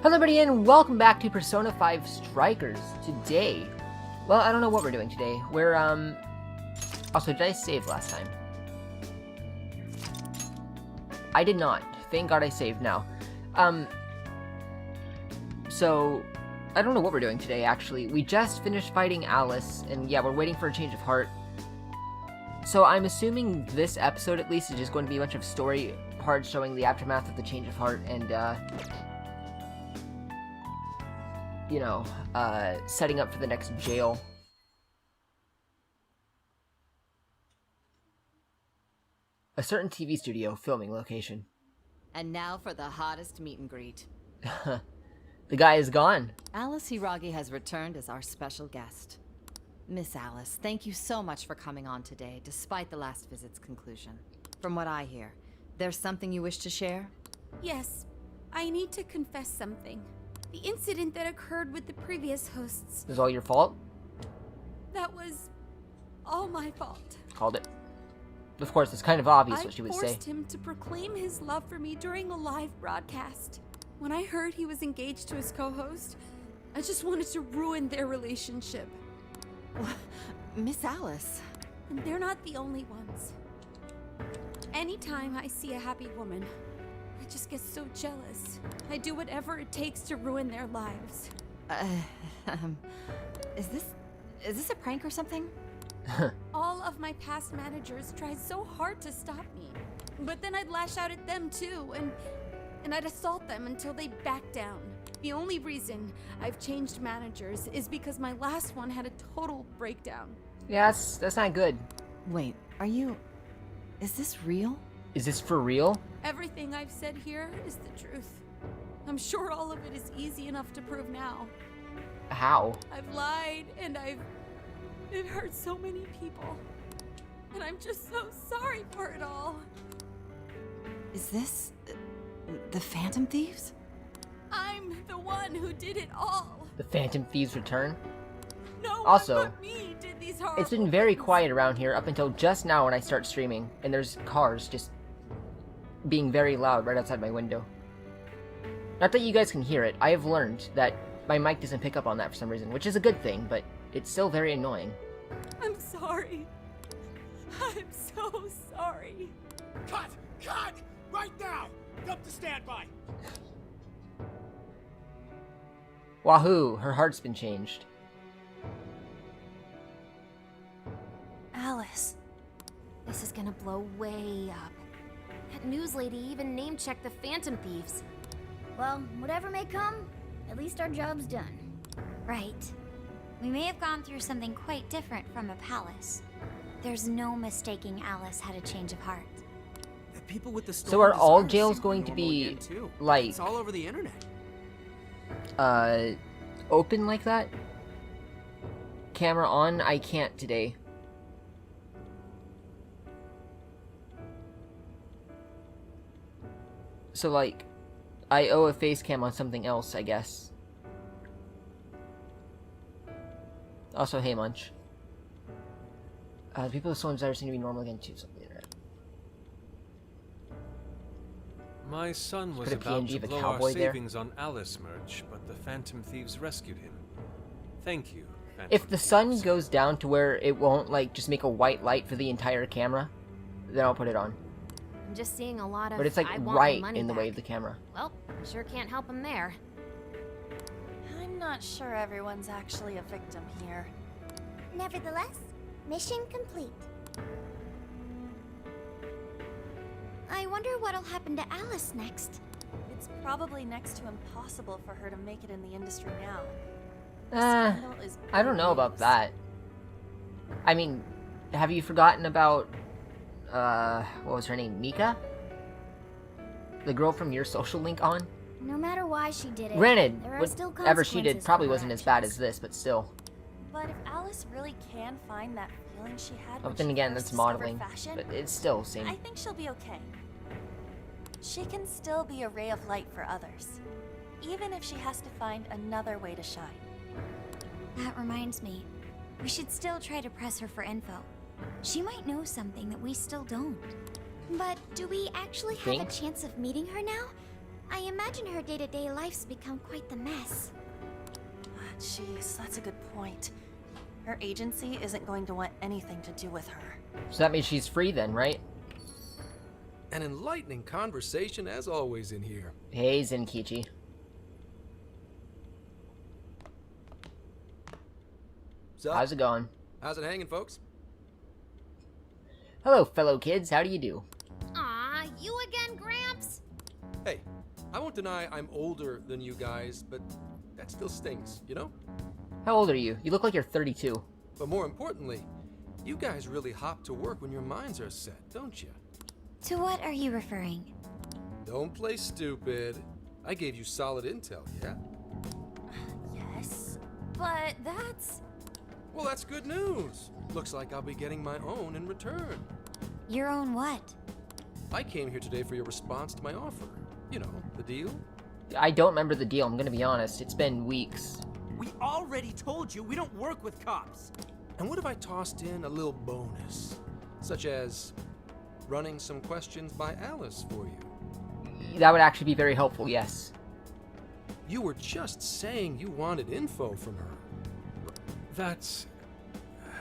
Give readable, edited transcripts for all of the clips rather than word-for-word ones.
Hello everybody and welcome back to Persona 5 Strikers. Today, well, I don't know what we're doing today. We're, also, did I save last time? I did not. Thank God I saved now. So, I don't know what we're doing today, actually. We just finished fighting Alice, and yeah, we're waiting for a change of heart. So I'm assuming this episode, at least, is just going to be a bunch of story parts showing the aftermath of the change of heart, and, you know, setting up for the next jail. A certain TV studio filming location. And now for the hottest meet and greet. The guy is gone. Alice Hiragi has returned as our special guest. Miss Alice, thank you so much for coming on today, despite the last visit's conclusion. From what I hear, there's something you wish to share? Yes, I need to confess something. The incident that occurred with the previous hosts. It was all your fault? That was all my fault. Called it. Of course, it's kind of obvious what she would say. I forced him to proclaim his love for me during a live broadcast. When I heard he was engaged to his co-host, I just wanted to ruin their relationship. Miss Alice. And they're not the only ones. Anytime I see a happy woman, I just get so jealous. I do whatever it takes to ruin their lives. Is this a prank or something? All of my past managers tried so hard to stop me. But then I'd lash out at them too, and I'd assault them until they backed down. The only reason I've changed managers is because my last one had a total breakdown. Yeah, that's not good. Wait, is this real? Is this for real? Everything I've said here is the truth. I'm sure all of it is easy enough to prove now. How? I've lied, and it hurt so many people. And I'm just so sorry for it all. Is this the Phantom Thieves? I'm the one who did it all. The Phantom Thieves return? No Also, one but me did these horrible It's been very things. quiet around here up until just now when I start streaming, and there's cars just being very loud right outside my window. Not that you guys can hear it, I have learned that my mic doesn't pick up on that for some reason, which is a good thing, but it's still very annoying. I'm sorry. I'm so sorry. Cut! Cut! Right now! Up to standby! Wahoo, her heart's been changed. Alice, this is gonna blow way up. That news lady even name-checked the Phantom Thieves. Well, whatever may come, at least our job's done. Right. We may have gone through something quite different from a palace. There's no mistaking Alice had a change of heart. The people with the So are all jails going to be, like, it's all over the internet. open like that? Camera on? I can't today. So, like, I owe a face cam on something else, I guess. Also, hey, Munch. People with soul desire seem to be normal again, too. Something like that. My son was Could a about PNG to of a blow our cowboy there? savings on Alice merch, but the Phantom Thieves rescued him. Thank you, Phantom If the sun Thieves. goes down to where it won't, like, just make a white light for the entire camera, then I'll put it on. I'm just seeing a lot of But it's, like, I want my right money in the way back. of the camera. Well, sure can't help him there. I'm not sure everyone's actually a victim here. Nevertheless, mission complete. I wonder what'll happen to Alice next. It's probably next to impossible for her to make it in the industry now. Scandal is I don't know about big that. I mean, have you forgotten about, what was her name, Mika? The girl from your social link on? No matter why she did it, Granted, there are still whatever she did consequences probably for her wasn't as bad actions. as this, but still. But if Alice really can find that feeling she had But when then she again, first that's discovered modeling. fashion, But it's still the I same. think she'll be okay. She can still be a ray of light for others, even if she has to find another way to shine. That reminds me, we should still try to press her for info. She might know something that we still don't. But do we actually have Think? a chance of meeting her now? I imagine her day-to-day life's become quite the mess. Jeez, that's a good point. Her agency isn't going to want anything to do with her. So that means she's free then, right? An enlightening conversation as always in here. Hey, Zenkichi. So, How's it going? how's it hanging, folks? Hello, fellow kids. How do you do? Aw, you again, Gramps? Hey, I won't deny I'm older than you guys, but that still stings, you know? How old are you? You look like you're 32. But more importantly, you guys really hop to work when your minds are set, don't you? To what are you referring? Don't play stupid. I gave you solid intel, yeah? Yes, but that's... Well, that's good news. Looks like I'll be getting my own in return. Your own what? I came here today for your response to my offer. You know, the deal? I don't remember the deal, I'm gonna be honest. It's been weeks. We already told you we don't work with cops. And what if I tossed in a little bonus? Such as running some questions by Alice for you. That would actually be very helpful, yes. You were just saying you wanted info from her. That's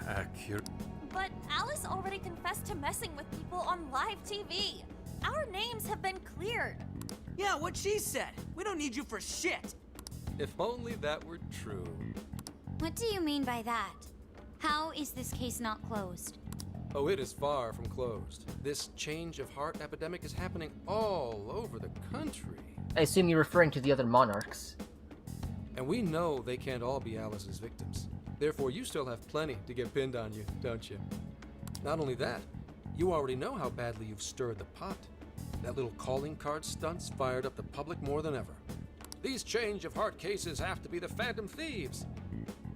accurate. But Alice already confessed to messing with people on live TV. Our names have been cleared. Yeah, what she said. We don't need you for shit. If only that were true. What do you mean by that? How is this case not closed? Oh, it is far from closed. This change of heart epidemic is happening all over the country. I assume you're referring to the other monarchs. And we know they can't all be Alice's victims. Therefore, you still have plenty to get pinned on you, don't you? Not only that, you already know how badly you've stirred the pot. That little calling card stunt's fired up the public more than ever. These change of heart cases have to be the Phantom Thieves.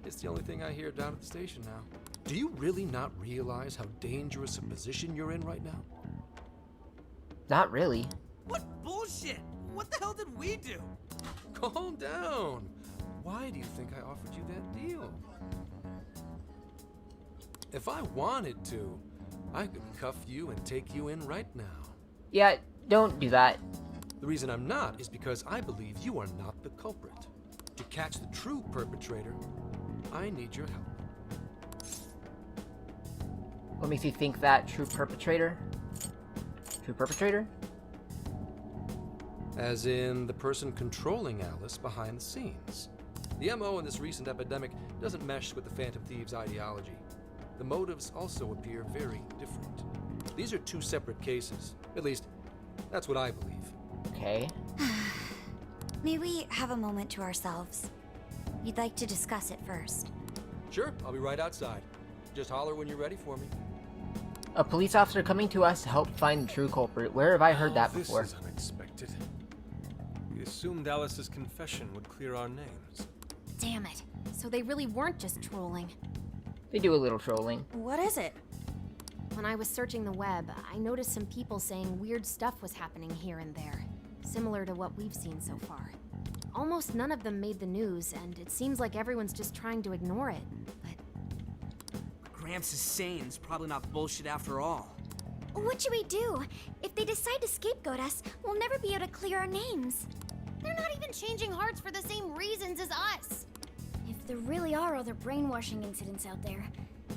It's the only thing I hear down at the station now. Do you really not realize how dangerous a position you're in right now? Not really. What bullshit? What the hell did we do? Calm down. Why do you think I offered you that deal? If I wanted to, I could cuff you and take you in right now. Yeah, don't do that. The reason I'm not is because I believe you are not the culprit. To catch the true perpetrator, I need your help. What makes you think that? True perpetrator? True perpetrator? As in the person controlling Alice behind the scenes. The MO in this recent epidemic doesn't mesh with the Phantom Thieves' ideology. The motives also appear very different. These are two separate cases. At least, that's what I believe. Okay. May we have a moment to ourselves? We'd like to discuss it first. Sure, I'll be right outside. Just holler when you're ready for me. A police officer coming to us to help find the true culprit. Where have I heard that before? This is unexpected. We assumed Alice's confession would clear our names. Damn it. So they really weren't just trolling. They do a little trolling. What is it? When I was searching the web, I noticed some people saying weird stuff was happening here and there, similar to what we've seen so far. Almost none of them made the news, and it seems like everyone's just trying to ignore it. But Gramps is saying it's probably not bullshit after all. What should we do? If they decide to scapegoat us, we'll never be able to clear our names. they're not even changing hearts for the same reasons as us. If there really are other brainwashing incidents out there,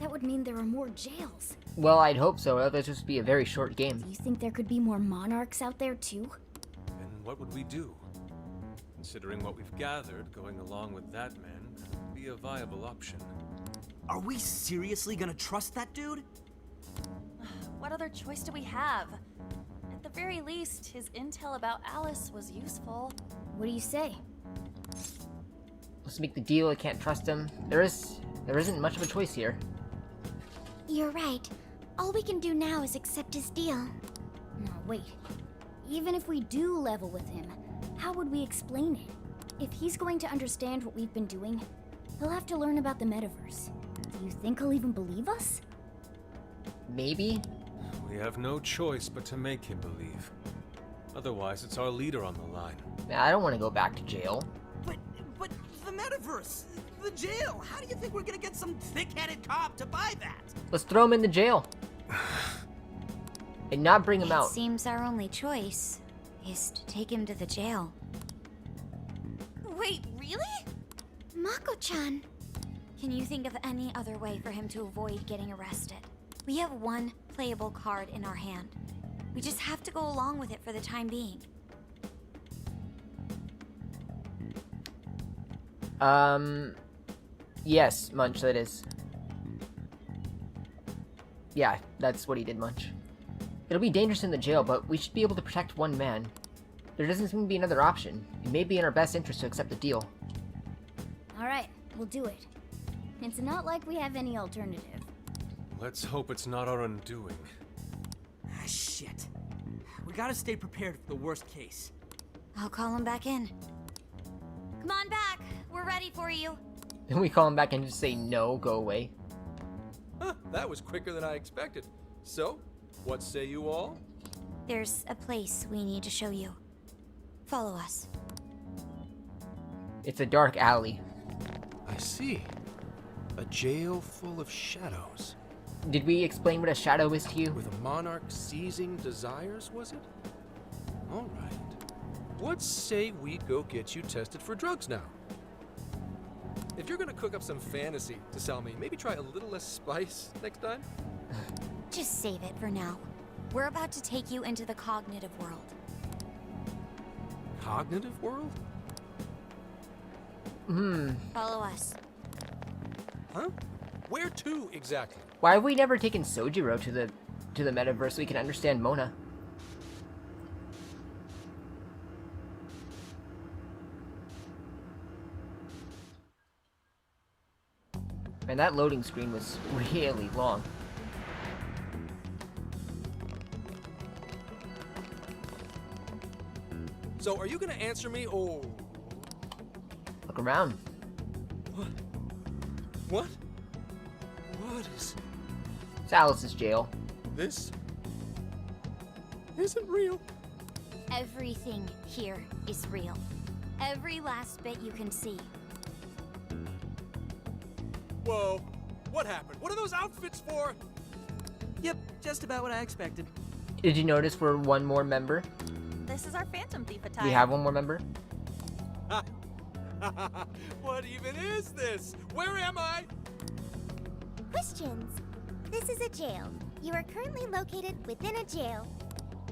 that would mean there are more jails. Well, I'd hope so. Otherwise, this would be a very short game. Do you think there could be more monarchs out there too? And what would we do? Considering what we've gathered, going along with that man would be a viable option. Are we seriously gonna trust that dude? What other choice do we have? At the very least, his intel about Alice was useful. What do you say? Let's make the deal. I can't trust him. There isn't much of a choice here. You're right. All we can do now is accept his deal. No, wait. Even if we do level with him, how would we explain it? If he's going to understand what we've been doing, he'll have to learn about the metaverse. Do you think he'll even believe us? Maybe? We have no choice but to make him believe. Otherwise, it's our leader on the line. Man, I don't want to go back to jail. But the metaverse, the jail. How do you think we're gonna get some thick-headed cop to buy that? Let's throw him in the jail. And not bring him It out. seems our only choice is to take him to the jail. Wait, really? Mako-chan! Can you think of any other way for him to avoid getting arrested? We have one playable card in our hand. We just have to go along with it for the time being. Yes, Munch, that is. Yeah, that's what he did, Munch. It'll be dangerous in the jail, but we should be able to protect one man. There doesn't seem to be another option. It may be in our best interest to accept the deal. Alright, we'll do it. It's not like we have any alternative. Let's hope it's not our undoing. Ah, shit. We gotta stay prepared for the worst case. I'll call him back in. Come on back. We're ready for you. Then we call him back and just say, no, go away. Huh, that was quicker than I expected. So, what say you all? There's a place we need to show you. Follow us. It's a dark alley. I see. A jail full of shadows. Did we explain what a shadow is to you? With a monarch seizing desires, was it? All right. What say we go get you tested for drugs now? If you're gonna cook up some fantasy to sell me, maybe try a little less spice next time? Just save it for now. We're about to take you into the cognitive world. Cognitive world? Follow us. Huh? Where to exactly? Why have we never taken Sojiro to the metaverse so we can understand Mona? Man, that loading screen was really long. So, are you gonna answer me, or... Look around. What? What? What is... It's Alice's jail. This... isn't real. Everything here is real. Every last bit you can see. Whoa. What happened? What are those outfits for? Yep, just about what I expected. Did you notice we're one more member? This is our Phantom Thief attire. We have one more member? What even is this? Where am I? Questions. This is a jail. You are currently located within a jail.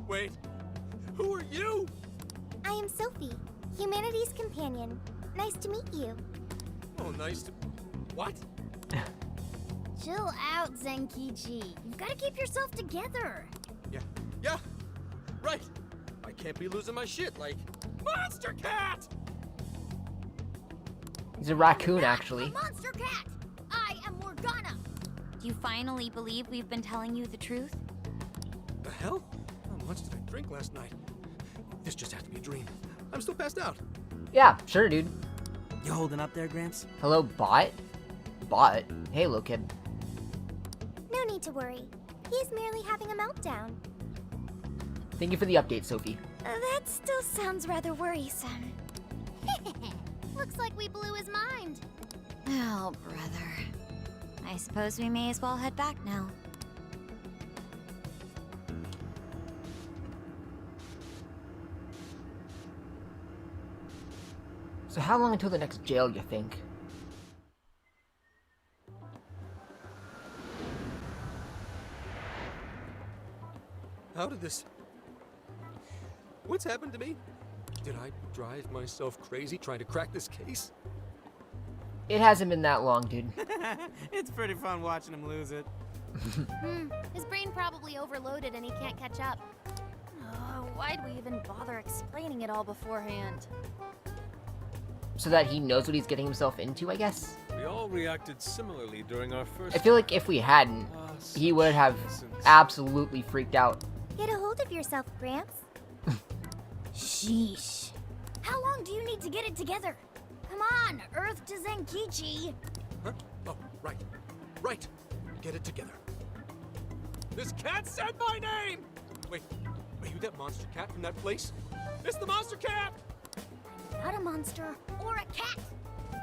Wait. Who are you? I am Sophie, humanity's companion. Nice to meet you. Oh, nice to... What? Chill out, Zenkichi. You've got to keep yourself together. Yeah. Right. I can't be losing my shit like... Monster Cat! He's a raccoon, actually. Monster Cat! I am Morgana. Do you finally believe we've been telling you the truth? The hell? How much did I drink last night? This just has to be a dream. I'm still passed out. Yeah, sure, dude. You holding up there, Gramps? Hello, bot? Bot? Hey, little kid. No need to worry. He's merely having a meltdown. Thank you for the update, Sophie. That still sounds rather worrisome. Looks like we blew his mind. Oh, brother. I suppose we may as well head back now. So how long until the next jail, you think? How did this... What's happened to me? Did I drive myself crazy trying to crack this case? It hasn't been that long, dude. It's pretty fun watching him lose it. His brain probably overloaded and he can't catch up. Why'd we even bother explaining it all beforehand? So that he knows what he's getting himself into, I guess? We all reacted similarly during our first... I feel like if we hadn't, he would have absolutely freaked out. Get a hold of yourself, Gramps. Sheesh. How long do you need to get it together? Come on, Earth to Zenkichi. Huh? Oh, right. Right. Get it together. This cat said my name! Wait, are you that monster cat from that place? It's the monster cat! Not a monster or a cat.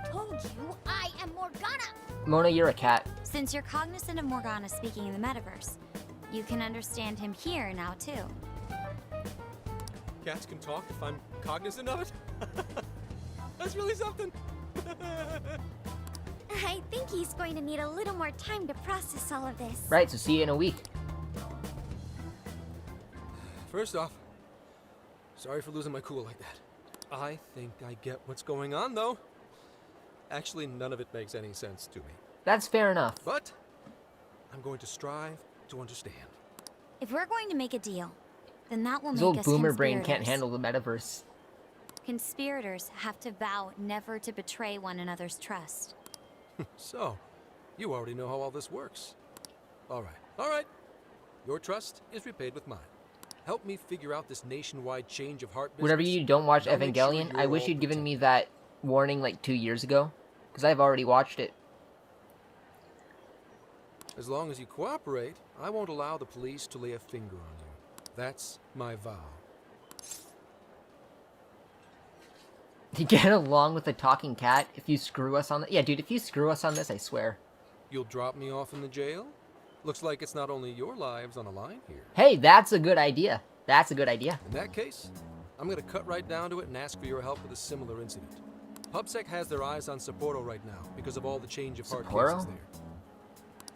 Told you I am Morgana. Mona, you're a cat. Since you're cognizant of Morgana speaking in the metaverse, you can understand him here now, too. Cats can talk if I'm cognizant of it? That's really something. I think he's going to need a little more time to process all of this. Right, so see you in a week. First off, sorry for losing my cool like that. I think I get what's going on, though. Actually, none of it makes any sense to me. That's fair enough. But I'm going to strive to understand. If we're going to make a deal, then that will His make old us boomer brain can't conspirators. handle the metaverse. Conspirators have to vow never to betray one another's trust. So, you already know how all this works. All right. Your trust is repaid with mine. Help me figure out this nationwide change of heart business. Whenever you don't watch I'll make sure Evangelion, I you're wish all you'd given protected. me that warning like 2 years ago. Because I've already watched it. As long as you cooperate, I won't allow the police to lay a finger on you. That's my vow. To get along with a talking cat, if you screw us on yeah, dude, if you screw us on this, I swear. You'll drop me off in the jail? Looks like it's not only your lives on the line here. Hey, that's a good idea. That's a good idea. In that case, I'm gonna cut right down to it and ask for your help with a similar incident. PubSec has their eyes on Sapporo right now because of all the change of heart Sapporo? cases there.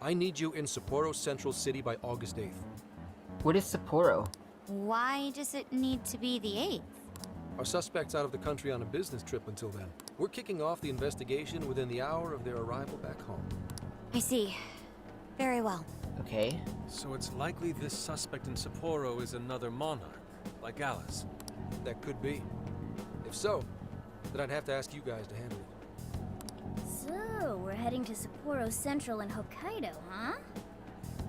I need you in Sapporo Central City by August 8th. What is Sapporo? Why does it need to be the 8th? Our suspect's out of the country on a business trip until then. We're kicking off the investigation within the hour of their arrival back home. I see. Very well. Okay. So it's likely this suspect in Sapporo is another monarch, like Alice. That could be. If so, then I'd have to ask you guys to handle it. So, we're heading to Sapporo Central in Hokkaido, huh?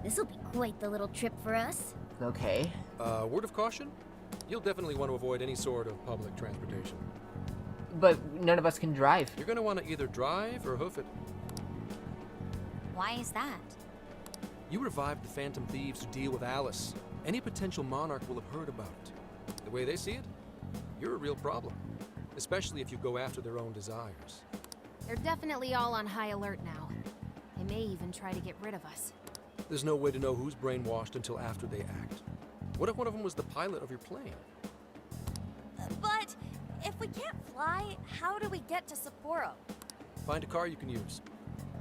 This'll be quite the little trip for us. Okay. Word of caution? You'll definitely want to avoid any sort of public transportation. But none of us can drive. You're gonna want to either drive or hoof it. Why is that? You revived the Phantom Thieves to deal with Alice. Any potential monarch will have heard about it. The way they see it, you're a real problem. Especially if you go after their own desires. They're definitely all on high alert now. They may even try to get rid of us. There's no way to know who's brainwashed until after they act. What if one of them was the pilot of your plane? But if we can't fly, how do we get to Sapporo? Find a car you can use.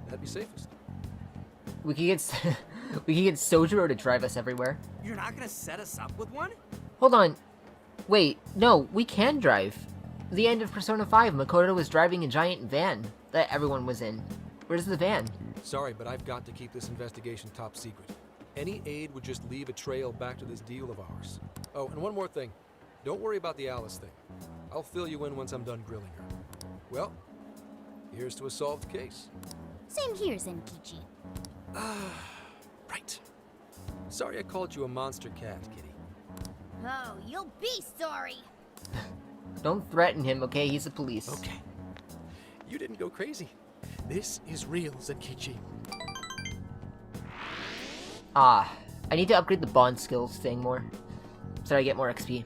That'd be safest. We could get we could get Sojiro to drive us everywhere. You're not gonna set us up with one? Hold on. Wait, no, we can drive. The end of Persona 5, Makoto was driving a giant van that everyone was in. Where's the van? Sorry, but I've got to keep this investigation top secret. Any aid would just leave a trail back to this deal of ours. Oh, and one more thing. Don't worry about the Alice thing. I'll fill you in once I'm done grilling her. Well, here's to a solved case. Same here, Zenkichi. Right. Sorry I called you a monster cat, kitty. Oh, you'll be sorry. Don't threaten him, okay? He's the police. Okay. You didn't go crazy. This is real, Zenkichi. Ah, I need to upgrade the bond skills thing more, so I get more XP.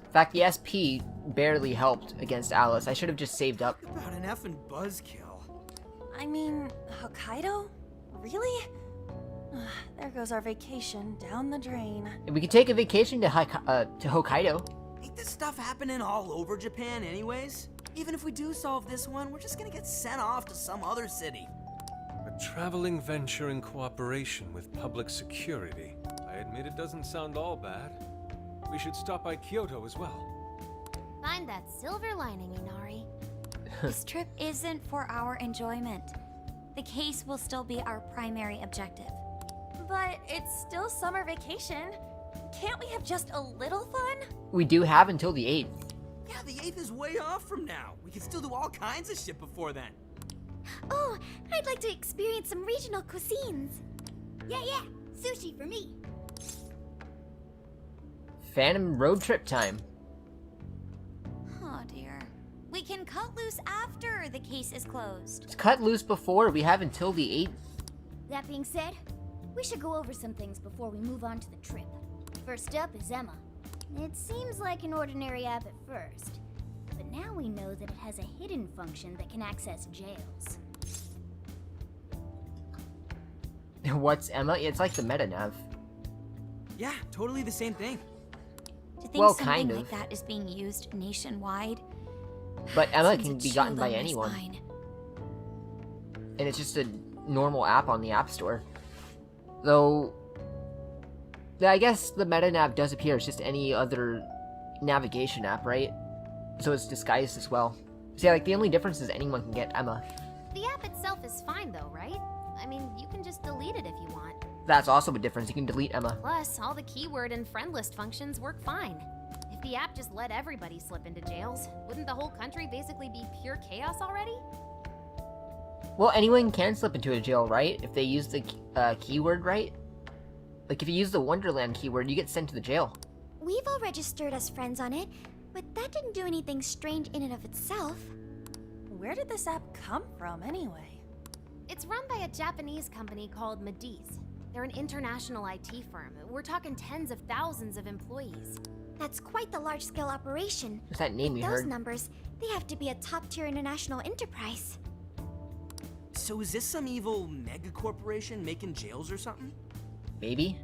In fact, the SP barely helped against Alice. I should have just saved up. About an effing buzzkill. I mean, Hokkaido? Really? There goes our vacation down the drain. We could take a vacation to Hokkaido. Ain't this stuff happening all over Japan anyways? Even if we do solve this one, we're just gonna get sent off to some other city. A traveling venture in cooperation with public security. I admit it doesn't sound all bad. We should stop by Kyoto as well. Find that silver lining, Inari. This trip isn't for our enjoyment. The case will still be our primary objective. But it's still summer vacation. Can't we have just a little fun? We do have until the 8th. Yeah, the 8th is way off from now. We can still do all kinds of shit before then. Oh, I'd like to experience some regional cuisines. Yeah, sushi for me. Phantom road trip time. Oh dear. We can cut loose after the case is closed. It's cut loose before. We have until the 8th. That being said, we should go over some things before we move on to the trip. First up is Emma. It seems like an ordinary app at first, but now we know that it has a hidden function that can access jails. What's Emma? It's like the meta nav. Yeah, totally the same thing. To think Well, something kind like of. that is being used nationwide. But Emma sends can a be gotten chill by down my anyone. spine. And it's just a normal app on the App Store. Though, yeah, I guess the meta nav does appear as just any other navigation app, right? So it's disguised as well. So yeah, like the only difference is anyone can get Emma. The app itself is fine though, right? I mean, you can just delete it if you want. That's also a difference. You can delete Emma. Plus, all the keyword and friend list functions work fine. If the app just let everybody slip into jails, wouldn't the whole country basically be pure chaos already? Well, anyone can slip into a jail, right? If they use the keyword right. Like if you use the Wonderland keyword, you get sent to the jail. We've all registered as friends on it, but that didn't do anything strange in and of itself. Where did this app come from, anyway? It's run by a Japanese company called Mediz. They're an international IT firm. We're talking tens of thousands of employees. That's quite the large-scale operation. What's that name you Those heard? numbers, they have to be a top-tier international enterprise. So is this some evil mega corporation making jails or something? Maybe?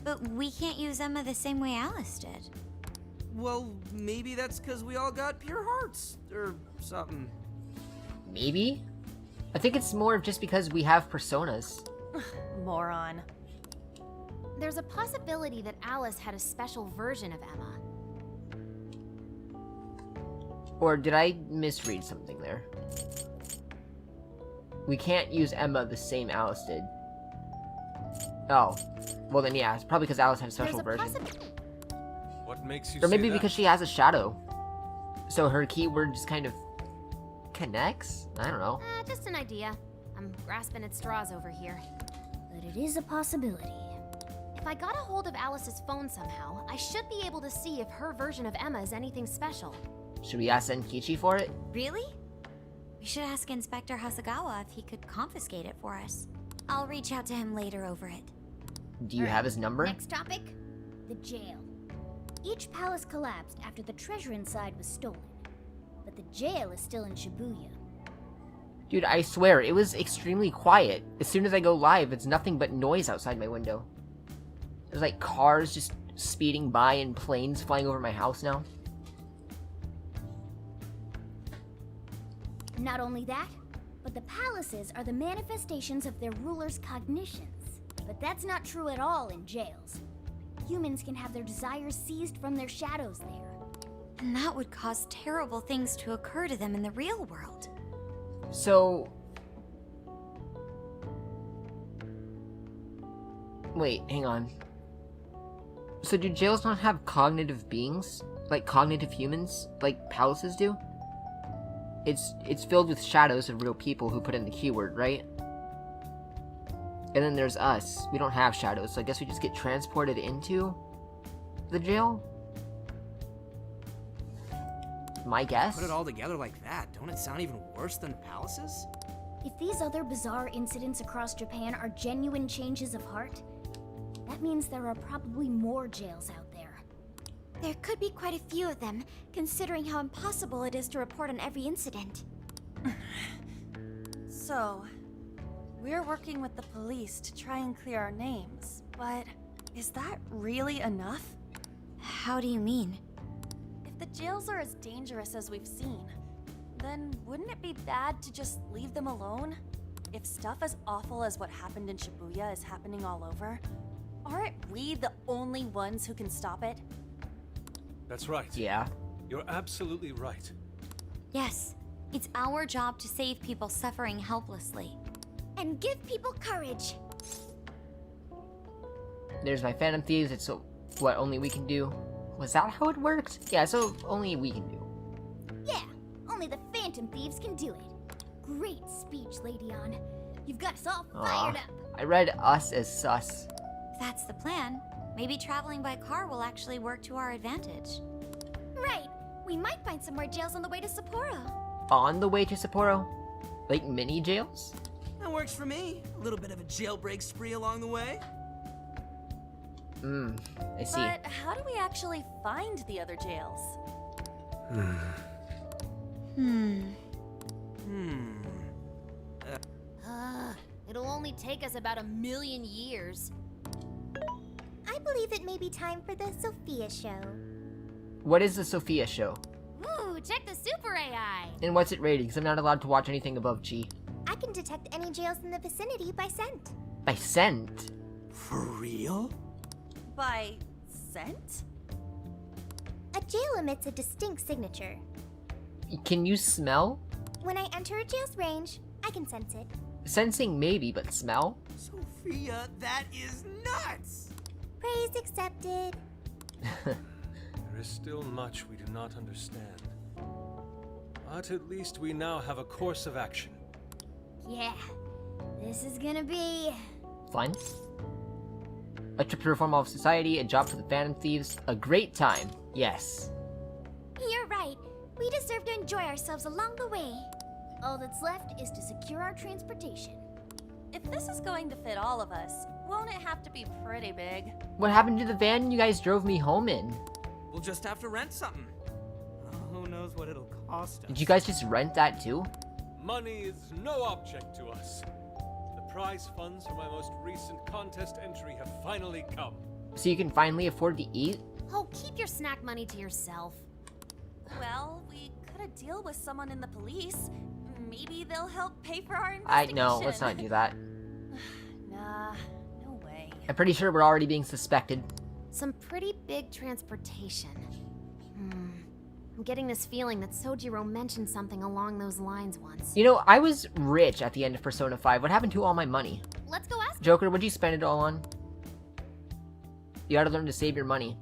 But we can't use Emma the same way Alice did. Well, maybe that's because we all got pure hearts, or something. Maybe? I think it's more of just because we have personas. Moron. There's a possibility that Alice had a special version of Emma. Or did I misread something there? We can't use Emma the same Alice did. Oh. Well then yeah, it's probably because Alice had a special version. What makes you Or say maybe that? because she has a shadow. So her keyword just kind of connects? I don't know. Just an idea. I'm grasping at straws over here. But it is a possibility. If I got a hold of Alice's phone somehow, I should be able to see if her version of Emma is anything special. Should we ask Senkichi for it? Really? We should ask Inspector Hasagawa if he could confiscate it for us. I'll reach out to him later over it. Do you have his number? Next topic, the jail. Each palace collapsed after the treasure inside was stolen. But the jail is still in Shibuya. Dude, I swear, it was extremely quiet. As soon as I go live, it's nothing but noise outside my window. There's like cars just speeding by and planes flying over my house now. Not only that, but the palaces are the manifestations of their rulers' cognitions. But that's not true at all in jails. Humans can have their desires seized from their shadows there. And that would cause terrible things to occur to them in the real world. So... Wait, hang on. So do jails not have cognitive beings? Like cognitive humans? Like palaces do? It's filled with shadows of real people who put in the keyword, right? And then there's us. We don't have shadows, so I guess we just get transported into the jail? My guess? Put it all together like that, don't it sound even worse than palaces? If these other bizarre incidents across Japan are genuine changes of heart, that means there are probably more jails out there. There could be quite a few of them, considering how impossible it is to report on every incident. So, we're working with the police to try and clear our names, but is that really enough? How do you mean? If the jails are as dangerous as we've seen, then wouldn't it be bad to just leave them alone? If stuff as awful as what happened in Shibuya is happening all over, aren't we the only ones who can stop it? That's right. Yeah. You're absolutely right. Yes, it's our job to save people suffering helplessly. And give people courage. There's my Phantom Thieves, it's what only we can do. Was that how it worked? Yeah, so only we can do. Yeah, only the Phantom Thieves can do it. Great speech, Lady On. You've got us all fired up. I read us as sus. If that's the plan, maybe traveling by car will actually work to our advantage. Right. We might find some more jails on the way to Sapporo. On the way to Sapporo? Like mini jails? That works for me. A little bit of a jailbreak spree along the way. I see. But how do we actually find the other jails? It'll only take us about 1,000,000 years. I believe it may be time for the Sophia show. What is the Sophia show? Ooh, check the super AI! And what's it rated? Because I'm not allowed to watch anything above G. I can detect any jails in the vicinity by scent. By scent? For real? By scent? A jail emits a distinct signature. Can you smell? When I enter a jail's range, I can sense it. Sensing maybe, but smell? Sophia, that is nuts! Praise accepted. There is still much we do not understand. But at least we now have a course of action. Yeah, this is gonna be... Fun? A trip to reform all of society, a job for the Phantom Thieves, a great time. Yes. You're right. We deserve to enjoy ourselves along the way. All that's left is to secure our transportation. If this is going to fit all of us, won't it have to be pretty big? What happened to the van you guys drove me home in? We'll just have to rent something. Who knows what it'll cost us? Did you guys just rent that too? Money is no object to us. The prize funds for my most recent contest entry have finally come. So you can finally afford to eat? Oh, keep your snack money to yourself. Well, we could a deal with someone in the police. Maybe they'll help pay for our investigation. No, let's not do that. Nah, no way. I'm pretty sure we're already being suspected. Some pretty big transportation. I'm getting this feeling that Sojiro mentioned something along those lines once. You know, I was rich at the end of Persona 5. What happened to all my money? Let's go ask. Joker, what'd you spend it all on? You gotta learn to save your money.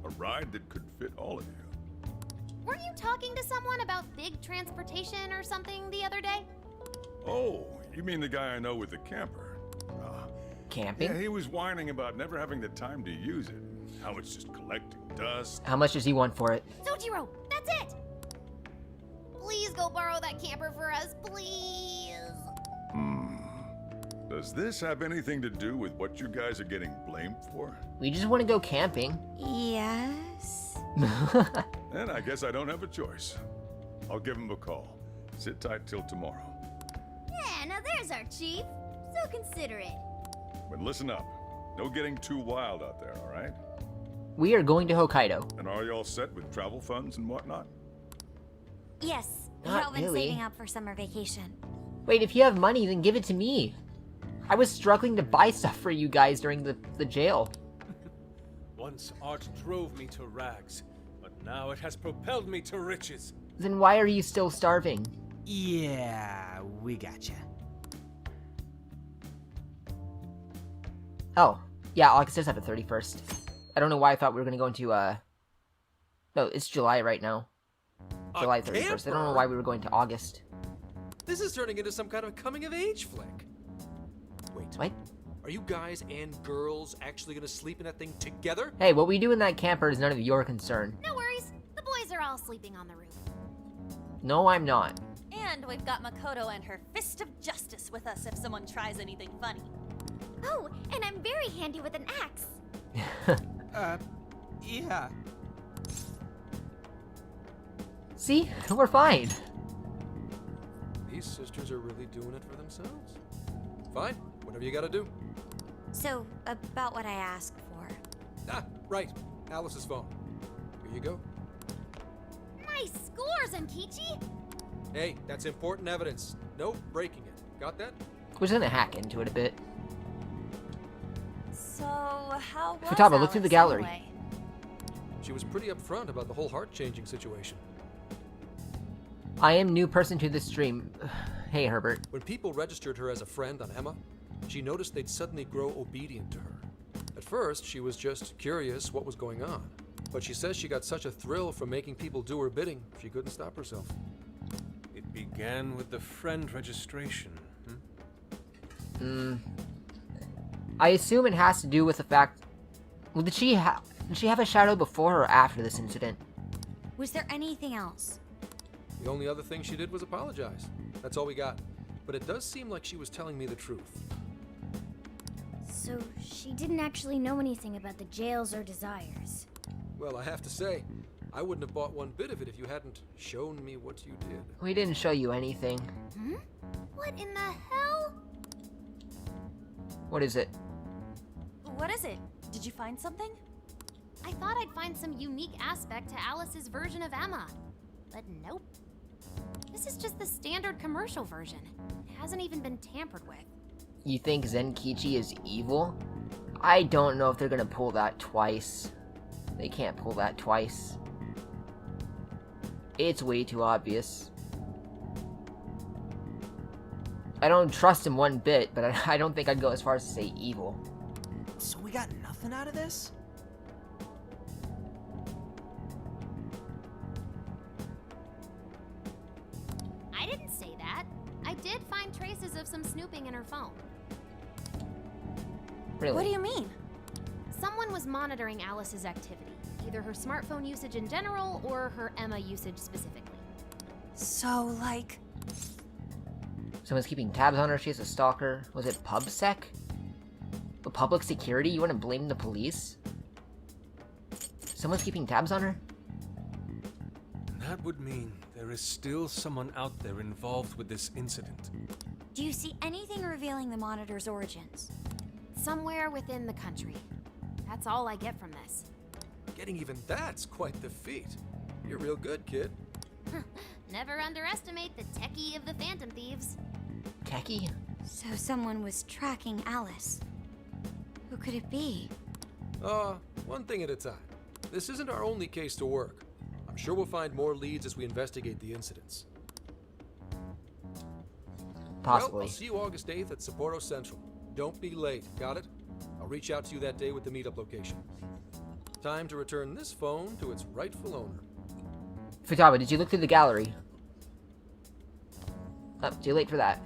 A ride that could fit all of you. Weren't you talking to someone about big transportation or something the other day? Oh, you mean the guy I know with the camper? Camping? Yeah, he was whining about never having the time to use it. How it's just collecting dust. How much does he want for it? Sojiro, that's it! Please go borrow that camper for us, please. Does this have anything to do with what you guys are getting blamed for? We just want to go camping. Yes. Then I guess I don't have a choice. I'll give him a call. Sit tight till tomorrow. Yeah, now there's our chief. So considerate. But listen up. No getting too wild out there, all right? We are going to Hokkaido. And are y'all set with travel funds and whatnot? Yes, we've Not all been really. saving up for summer vacation. Wait, if you have money, then give it to me. I was struggling to buy stuff for you guys during the jail. Once art drove me to rags, but now it has propelled me to riches. Then why are you still starving? Yeah, we gotcha. Oh, yeah, August does have a 31st. I don't know why I thought we were gonna go into, No, it's July right now. July 31st. I don't know why we were going to August. This is turning into some kind of coming-of-age flick. Wait. What? Are you guys and girls actually gonna sleep in that thing together? Hey, what we do in that camper is none of your concern. No worries. The boys are all sleeping on the roof. No, I'm not. And we've got Makoto and her Fist of Justice with us if someone tries anything funny. Oh, and I'm very handy with an axe. Yeah. See? We're fine. These sisters are really doing it for themselves. Fine, whatever you gotta do. So, about what I asked for. Ah, right. Alice's phone. Here you go. Nice scores, Enkichi! Hey, that's important evidence. No breaking it. Got that? We're just gonna hack into it a bit. So, how was Futaba, look through the Alice gallery. anyway? She was pretty upfront about the whole heart-changing situation. I am new person to this stream. Hey, Herbert. When people registered her as a friend on Emma, she noticed they'd suddenly grow obedient to her. At first, she was just curious what was going on. But she says she got such a thrill from making people do her bidding, she couldn't stop herself. It began with the friend registration. I assume it has to do with the fact... Well, did she have a shadow before or after this incident? Was there anything else? The only other thing she did was apologize. That's all we got. But it does seem like she was telling me the truth. So she didn't actually know anything about the jails or desires. Well, I have to say, I wouldn't have bought one bit of it if you hadn't shown me what you did. We didn't show you anything. Hmm? What in the hell? What is it? What is it? Did you find something? I thought I'd find some unique aspect to Alice's version of Emma. But nope. This is just the standard commercial version. It hasn't even been tampered with. You think Zenkichi is evil? I don't know if they're gonna pull that twice. They can't pull that twice. It's way too obvious. I don't trust him one bit, but I don't think I'd go as far as to say evil. So we got nothing out of this? I didn't say that. I did find traces of some snooping in her phone. Really? What do you mean? Someone was monitoring Alice's activity, either her smartphone usage in general or her Emma usage specifically. So, like... Someone's keeping tabs on her, she's a stalker. Was it PubSec? The public security? You wanna blame the police? Someone's keeping tabs on her? That would mean there is still someone out there involved with this incident. Do you see anything revealing the Monitor's origins? Somewhere within the country. That's all I get from this. Getting even that's quite the feat. You're real good, kid. Never underestimate the techie of the Phantom Thieves. Techie? So someone was tracking Alice. Who could it be? One thing at a time. This isn't our only case to work. I'm sure we'll find more leads as we investigate the incidents. Possibly. Well, I'll see you August 8th at Sapporo Central. Don't be late, got it? I'll reach out to you that day with the meetup location. Time to return this phone to its rightful owner. Futaba, did you look through the gallery? Oh, too late for that.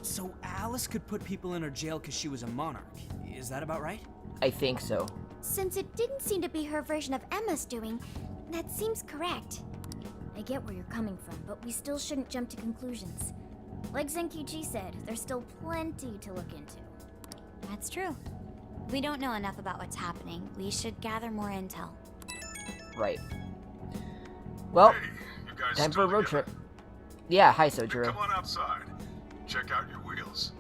So Alice could put people in her jail because she was a monarch. Is that about right? I think so. Since it didn't seem to be her version of Emma's doing, that seems correct. I get where you're coming from, but we still shouldn't jump to conclusions. Like Zenkichi said, there's still plenty to look into. That's true. We don't know enough about what's happening. We should gather more intel. Right. Well, Hey, you guys time for still a road together? trip. Yeah, hi Sojiro. Come on outside. Check out your wheels.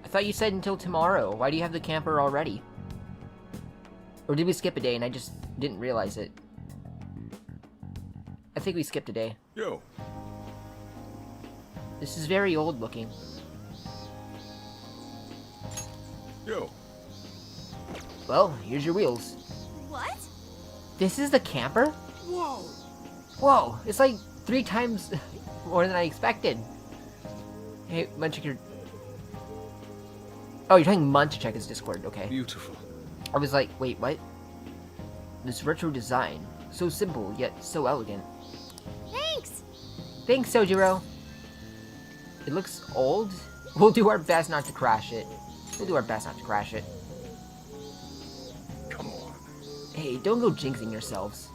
I thought you said until tomorrow. Why do you have the camper already? Or did we skip a day and I just didn't realize it? I think we skipped a day. Yo, This is very old looking. yo. Well, here's your wheels. What? This is the camper? Whoa! Whoa, it's like 3 times more than I expected. Hey, Munch, check your... Oh, you're telling Munch to check his Discord, okay. Beautiful. I was like, wait, what? This retro design. So simple, yet so elegant. Thanks! Thanks, Sojiro. It looks old. We'll do our best not to crash it. We'll do our best not to crash it. Come on. Hey, don't go jinxing yourselves.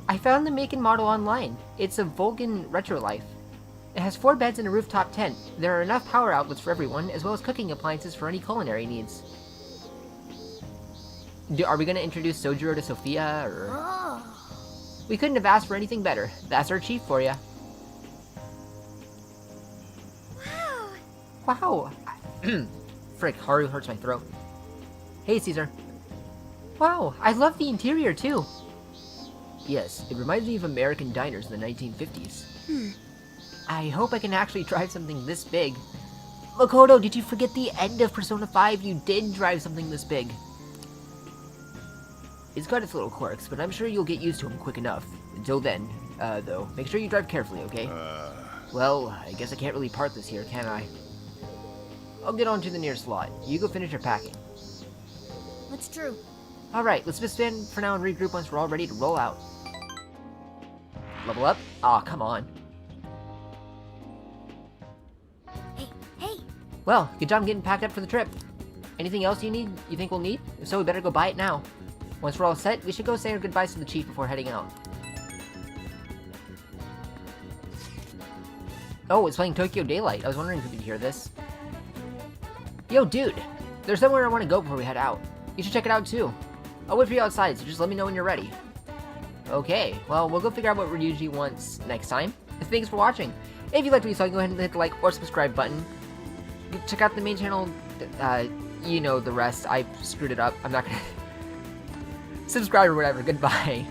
I found the make and model online. It's a Vulcan Retrolife. It has 4 beds and a rooftop tent. There are enough power outlets for everyone, as well as cooking appliances for any culinary needs. Are we gonna introduce Sojiro to Sophia, or...? Oh. We couldn't have asked for anything better. That's our chief for you. Wow. Wow! Frick, Haru hurts my throat. Hey, Caesar. Wow, I love the interior, too. Yes, it reminds me of American diners in the 1950s. I hope I can actually drive something this big. Makoto, did you forget the end of Persona 5? You did drive something this big. It's got its little quirks, but I'm sure you'll get used to them quick enough. Until then, though, make sure you drive carefully, okay? Well, I guess I can't really park this here, can I? I'll get on to the nearest lot. You go finish your packing. That's true. Alright, let's disband for now and regroup once we're all ready to roll out. Level up? Aw, come on. Hey. Well, good job getting packed up for the trip. Anything else you think we'll need? If so, we better go buy it now. Once we're all set, we should go say our goodbyes to the chief before heading out. Oh, it's playing Tokyo Daylight. I was wondering if we could hear this. Yo, dude! There's somewhere I want to go before we head out. You should check it out too. I'll wait for you outside, so just let me know when you're ready. Okay, well, we'll go figure out what Ryuji wants next time. Thanks for watching. If you liked what you saw, go ahead and hit the like or subscribe button. Check out the main channel. You know the rest. I screwed it up. I'm not gonna... subscribe or whatever. Goodbye.